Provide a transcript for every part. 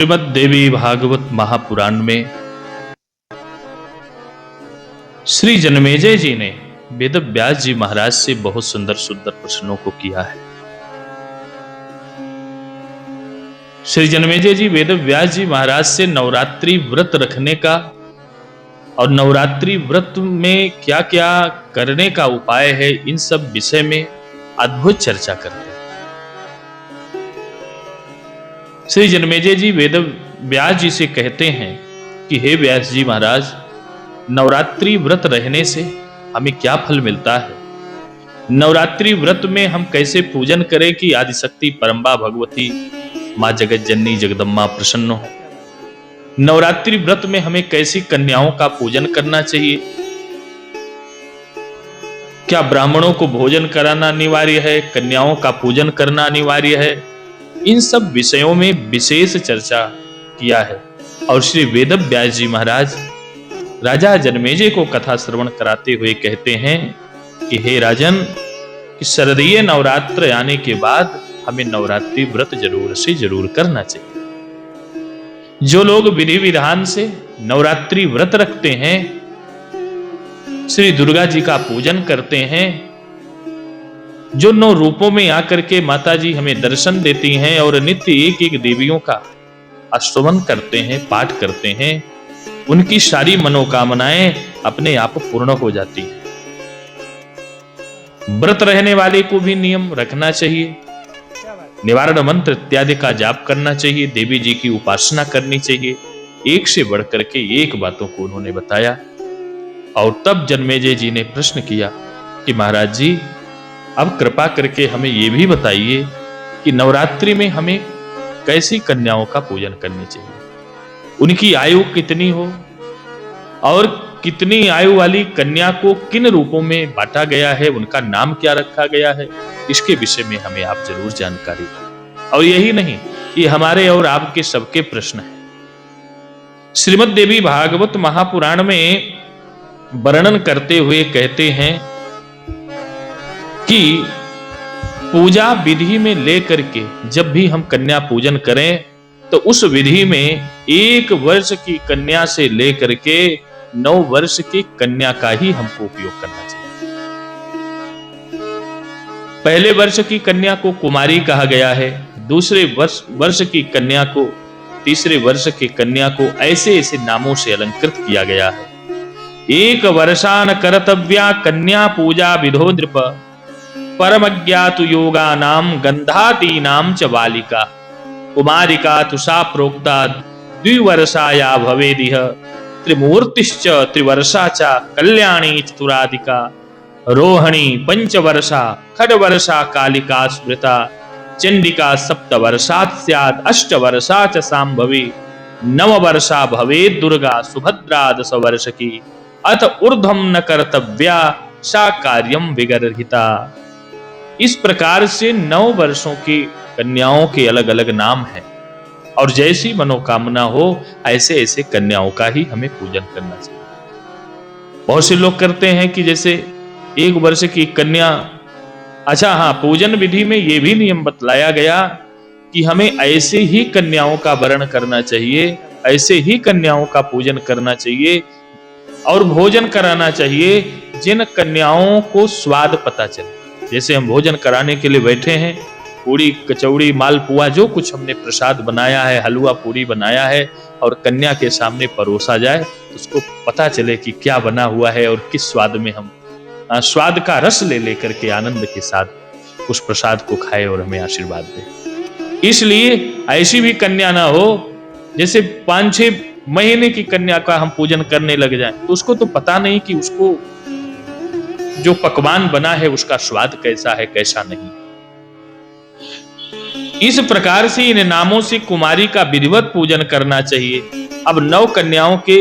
श्रीमद् देवी भागवत महापुराण में श्री जन्मेजय जी ने वेद व्यास जी महाराज से बहुत सुंदर सुंदर प्रश्नों को किया है। श्री जन्मेजय जी वेद व्यास जी महाराज से नवरात्रि व्रत रखने का और नवरात्रि व्रत में क्या क्या करने का उपाय है, इन सब विषय में अद्भुत चर्चा करते हैं। श्री जन्मेजय जी वेद व्यास जी से कहते हैं कि हे व्यास जी महाराज, नवरात्रि व्रत रहने से हमें क्या फल मिलता है, नवरात्रि व्रत में हम कैसे पूजन करें कि आदिशक्ति परम्बा भगवती मां जगत जननी जगदम्बा प्रसन्न हो। नवरात्रि व्रत में हमें कैसी कन्याओं का पूजन करना चाहिए, क्या ब्राह्मणों को भोजन कराना अनिवार्य है, कन्याओं का पूजन करना अनिवार्य है, इन सब विषयों में विशेष चर्चा किया है। और श्री वेद व्यास जी महाराज राजा जन्मेजय को कथा श्रवण कराते हुए कहते हैं कि हे राजन, कि शरदीय नवरात्र आने के बाद हमें नवरात्रि व्रत जरूर से जरूर करना चाहिए। जो लोग विधि विधान से नवरात्रि व्रत रखते हैं, श्री दुर्गा जी का पूजन करते हैं, जो 9 रूपों में आकर के माता जी हमें दर्शन देती हैं और नित्य एक एक देवियों का स्तुति करते हैं, पाठ करते हैं, उनकी सारी मनोकामनाएं अपने आप पूर्ण हो जाती हैं। व्रत रहने वाले को भी नियम रखना चाहिए, निवारण मंत्र इत्यादि का जाप करना चाहिए, देवी जी की उपासना करनी चाहिए। एक से बढ़कर के एक बातों को उन्होंने बताया। और तब जन्मेजय जी ने प्रश्न किया कि महाराज जी, अब कृपा करके हमें यह भी बताइए कि नवरात्रि में हमें कैसी कन्याओं का पूजन करनी चाहिए, उनकी आयु कितनी हो और कितनी आयु वाली कन्या को किन रूपों में बांटा गया है, उनका नाम क्या रखा गया है, इसके विषय में हमें आप जरूर जानकारी दें। और यही नहीं, ये हमारे और आपके सबके प्रश्न है। श्रीमद् देवी भागवत महापुराण में वर्णन करते हुए कहते हैं कि पूजा विधि में लेकर के जब भी हम कन्या पूजन करें तो उस विधि में 1 वर्ष की कन्या से लेकर के 9 वर्ष की कन्या का ही हमको उपयोग करना चाहिए। पहले वर्ष की कन्या को कुमारी कहा गया है, दूसरे वर्ष की कन्या को, तीसरे वर्ष की कन्या को ऐसे ऐसे नामों से अलंकृत किया गया है। 1 वर्षान कर्तव्या कन्या पूजा विधो नृप, परमज्ञातु योगानाम गंधातीनाम च बालिका, कुमारिका तुषा प्रोक्ता 2 वर्षाया भवेदिह, त्रिमूर्तिश्च 3 वर्षा च कल्याणी चतुराधिका, रोहिणी 5 वर्षा, खड्वर्षा कालिका स्मृता, चंडिका 7 वर्षात् स्यात्, 8 वर्षा च सांभवी, 9 वर्षा भवेत् दुर्गा, सुभद्रा 10 वर्ष की, अथ ऊर्ध्वं न कर्तव्या सा कार्यम विगर्हिता। इस प्रकार से 9 वर्षों की कन्याओं के अलग अलग नाम हैं और जैसी मनोकामना हो ऐसे ऐसे कन्याओं का ही हमें पूजन करना चाहिए। बहुत से लोग करते हैं कि जैसे 1 वर्ष की कन्या, अच्छा हाँ, पूजन विधि में यह भी नियम बतलाया गया कि हमें ऐसे ही कन्याओं का वरण करना चाहिए, ऐसे ही कन्याओं का पूजन करना चाहिए और भोजन कराना चाहिए जिन कन्याओं को स्वाद पता चले। जैसे हम भोजन कराने के लिए बैठे हैं, पूड़ी कचौड़ी मालपुआ जो कुछ हमने प्रसाद बनाया है, हलवा पूरी बनाया है और कन्या के सामने परोसा जाए तो उसको पता चले कि क्या बना हुआ है और किस स्वाद में हम स्वाद का रस ले लेकर के आनंद के साथ उस प्रसाद को खाए और हमें आशीर्वाद दे। इसलिए ऐसी भी कन्या ना हो जैसे 5-6 महीने की कन्या का हम पूजन करने लग जाए तो उसको तो पता नहीं कि उसको जो पकवान बना है उसका स्वाद कैसा है कैसा नहीं। इस प्रकार से इन नामों से कुमारी का विधिवत पूजन करना चाहिए। अब 9 कन्याओं के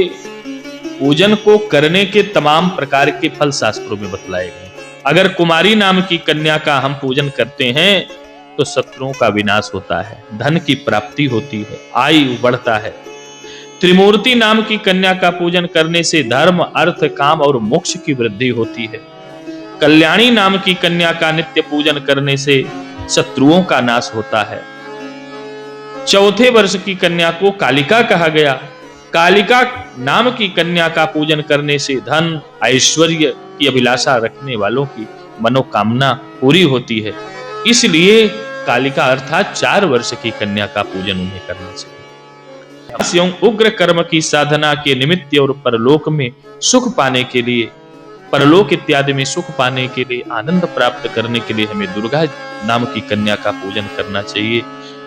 पूजन को करने के तमाम प्रकार के फल शास्त्रों में बतलाए गए। अगर कुमारी नाम की कन्या का हम पूजन करते हैं तो शत्रुओं का विनाश होता है, धन की प्राप्ति होती है, आयु बढ़ता है। त्रिमूर्ति नाम की कन्या का पूजन करने से धर्म, अर्थ, काम और मोक्ष की वृद्धि होती है। कल्याणी नाम की कन्या का नित्य पूजन करने से शत्रुओं का नाश होता है। चौथे वर्ष की कन्या को कालिका कहा गया। कालिका नाम की कन्या का पूजन करने से धन ऐश्वर्य की अभिलाषा रखने वालों की मनोकामना पूरी होती है। इसलिए कालिका अर्थात 4 वर्ष की कन्या का पूजन उन्हें करना चाहिए। एवं उग्र कर्म की साधना के निमित्त और परलोक में सुख पाने के लिए, परलोक इत्यादि में सुख पाने के लिए, आनंद प्राप्त करने के लिए हमें दुर्गा नाम की कन्या का पूजन करना चाहिए।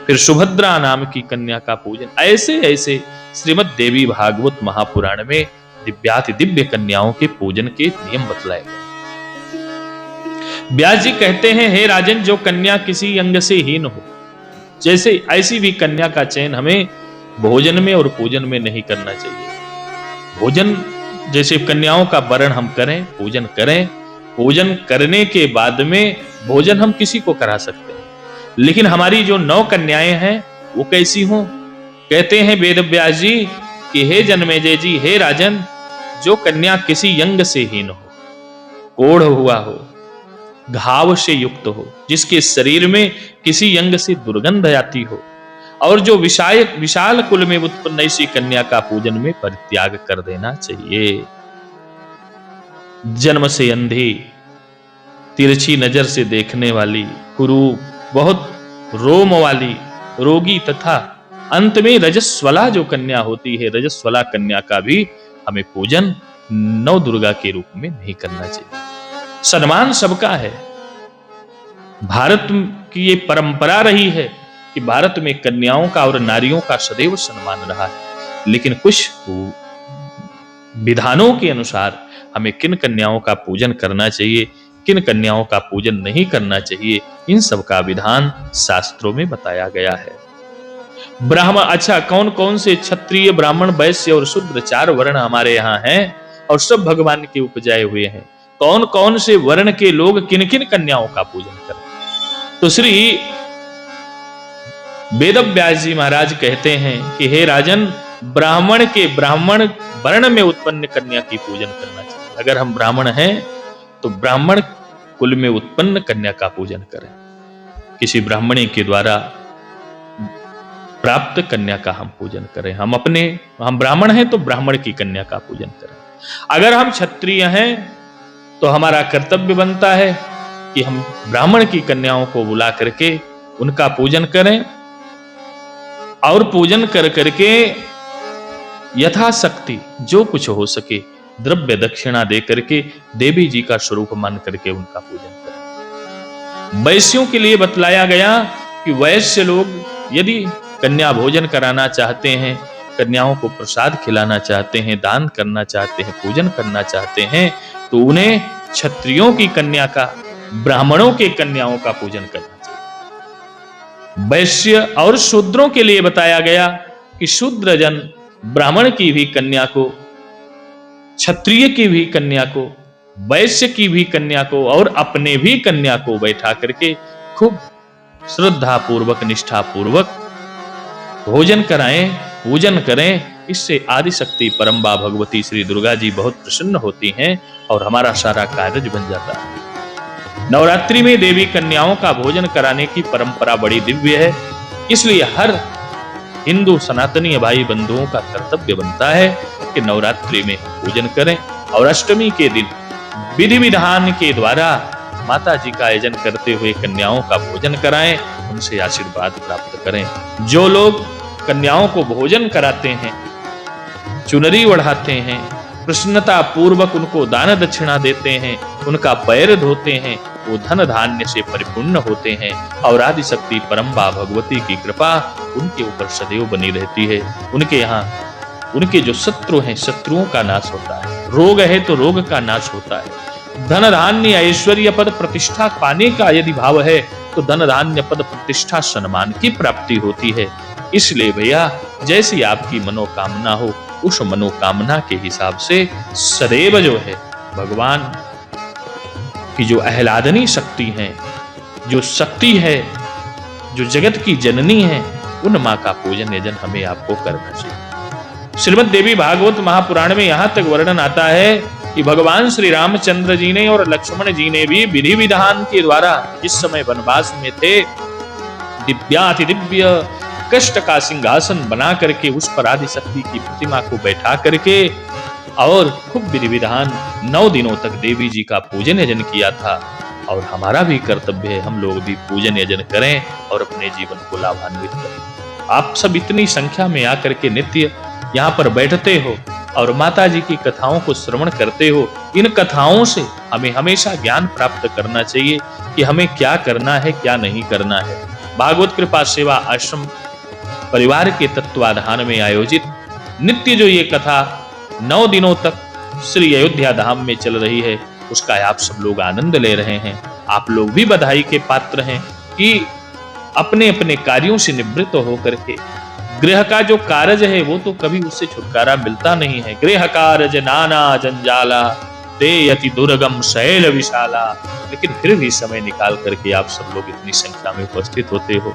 फिर सुभद्रा नाम की कन्या का पूजन, ऐसे ऐसे श्रीमद् देवी भागवत महापुराण में दिव्याति दिव्य कन्याओं के पूजन के नियम बतलाए गए। व्यास जी कहते हैं, हे राजन, जो कन्या किसी अंग से हीन हो, जैसे ऐसी भी कन्या का चयन हमें भोजन में और पूजन में नहीं करना चाहिए। भोजन जैसे कन्याओं का वरण हम करें, पूजन करें, पूजन करने के बाद में भोजन हम किसी को करा सकते हैं, लेकिन हमारी जो 9 कन्याएं हैं वो कैसी हों? कहते हैं वेद व्यास जी कि हे जन्मेजय जी, हे राजन, जो कन्या किसी अंग से हीन हो, कोढ़ हुआ हो, घाव से युक्त हो, जिसके शरीर में किसी अंग से दुर्गंध आती हो, और जो विशाल कुल में उत्पन्न ऐसी कन्या का पूजन में परित्याग कर देना चाहिए। जन्म से अंधी, तिरछी नजर से देखने वाली, कुरूप, बहुत रोम वाली, रोगी तथा अंत में रजस्वला जो कन्या होती है, रजस्वला कन्या का भी हमें पूजन नव दुर्गा के रूप में नहीं करना चाहिए। सम्मान सबका है। भारत की ये परंपरा रही है कि भारत में कन्याओं का और नारियों का सदैव सम्मान रहा है, लेकिन कुछ विधानों के अनुसार हमें किन कन्याओं का पूजन करना चाहिए, किन कन्याओं का पूजन नहीं करना चाहिए, इन सब का विधान शास्त्रों में बताया गया है। ब्राह्मण, अच्छा, कौन कौन से क्षत्रिय, ब्राह्मण, वैश्य और शूद्र 4 वर्ण हमारे यहाँ हैं और सब भगवान के उपजाए हुए हैं। कौन कौन से वर्ण के लोग किन किन कन्याओं का पूजन करें? तो श्री वेदव्यास जी महाराज कहते हैं कि हे राजन, ब्राह्मण वर्ण में उत्पन्न कन्या की पूजन करना चाहिए। अगर हम ब्राह्मण हैं तो ब्राह्मण कुल में उत्पन्न कन्या का पूजन करें। किसी ब्राह्मणी के द्वारा प्राप्त कन्या का हम पूजन करें। हम ब्राह्मण हैं तो ब्राह्मण की कन्या का पूजन करें। अगर हम क्षत्रिय हैं तो हमारा कर्तव्य बनता है कि हम ब्राह्मण की कन्याओं को बुला करके उनका पूजन करें, और पूजन कर करके यथाशक्ति जो कुछ हो सके द्रव्य दक्षिणा दे करके देवी जी का स्वरूप मान करके उनका पूजन करें। वैश्यों के लिए बतलाया गया कि वैश्य लोग यदि कन्या भोजन कराना चाहते हैं, कन्याओं को प्रसाद खिलाना चाहते हैं, दान करना चाहते हैं, पूजन करना चाहते हैं, तो उन्हें क्षत्रियों की कन्या का, ब्राह्मणों के कन्याओं का पूजन करना चाहिए। वैश्य और शूद्रों के लिए बताया गया कि शूद्र जन ब्राह्मण की भी कन्या को, क्षत्रिय की भी कन्या को, वैश्य की भी कन्या को और अपने भी कन्या को बैठा करके खूब श्रद्धा पूर्वक, निष्ठा पूर्वक भोजन कराएं, पूजन करें। इससे आदिशक्ति परम्बा भगवती श्री दुर्गा जी बहुत प्रसन्न होती हैं और हमारा सारा कार्य बन जाता है। नवरात्रि में देवी कन्याओं का भोजन कराने की परंपरा बड़ी दिव्य है, इसलिए हर हिंदू सनातनी भाई बंधुओं का कर्तव्य बनता है कि नवरात्रि में पूजन करें और अष्टमी के दिन विधि विधान के द्वारा माता जी का आयोजन करते हुए कन्याओं का भोजन कराएं, उनसे आशीर्वाद प्राप्त करें। जो लोग कन्याओं को भोजन कराते हैं, चुनरी ओढ़ाते हैं, प्रसन्नता पूर्वक उनको दान दक्षिणा देते हैं, उनका पैर धोते हैं, वो धन धान्य से परिपूर्ण होते हैं और आदिशक्ति परम्बा भगवती की कृपा उनके ऊपर सदैव बनी रहती है। उनके यहाँ उनके जो शत्रु हैं, शत्रुओं का नाश होता है, रोग है तो रोग का नाश होता है। धन धान्य ऐश्वर्य पद प्रतिष्ठा पाने का यदि भाव है तो धन धान्य पद प्रतिष्ठा सम्मान की प्राप्ति होती है। इसलिए भैया, जैसी आपकी मनोकामना हो उस मनोकामना के हिसाब से सदैव जो है भगवान की जो आह्लादनी शक्ति है, जो शक्ति है, जो जगत की जननी है, उन माँ का पूजन यजन हमें आपको करना चाहिए। श्रीमद् देवी भागवत महापुराण में यहाँ तक वर्णन आता है कि भगवान श्री रामचंद्र जी ने और लक्ष्मण जी ने भी विधि विधान के द्वारा जिस समय वनवास में थे, दिव्याति दिव्य कष्ट का सिंहासन बना करके उस पर आदिशक्ति की प्रतिमा को बैठा करके और खूब विधि विधान 9 दिनों तक देवी जी का पूजन यजन किया था। और हमारा भी कर्तव्य है, हम लोग भी पूजन यजन करें और अपने जीवन को लाभान्वित करें। आप सब इतनी संख्या में आकर के नित्य यहाँ पर बैठते हो और माता जी की कथाओं को श्रवण करते हो। इन कथाओं से हमें हमेशा ज्ञान प्राप्त करना चाहिए कि हमें क्या करना है, क्या नहीं करना है। भागवत कृपा सेवा आश्रम परिवार के तत्वाधान में आयोजित नित्य जो ये कथा 9 दिनों तक श्री अयोध्या धाम में चल रही है, उसका आप सब लोग आनंद ले रहे हैं। आप लोग भी बधाई के पात्र हैं कि अपने अपने कार्यों से निवृत्त होकर के गृह का जो कार्य है वो तो कभी उससे छुटकारा मिलता नहीं है। गृह कार्य नाना जंजाला ते अति दुर्गम शैल विशाला, लेकिन फिर भी समय निकाल करके आप सब लोग इतनी संख्या में उपस्थित होते हो,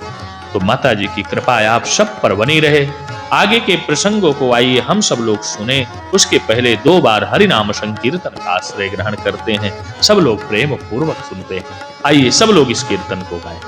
तो माता जी की कृपा आप सब पर बनी रहे। आगे के प्रसंगों को आइए हम सब लोग सुने। उसके पहले 2 बार हरि नाम संकीर्तन का आश्रय ग्रहण करते हैं। सब लोग प्रेम पूर्वक सुनते हैं। आइए सब लोग इस कीर्तन को गाएं।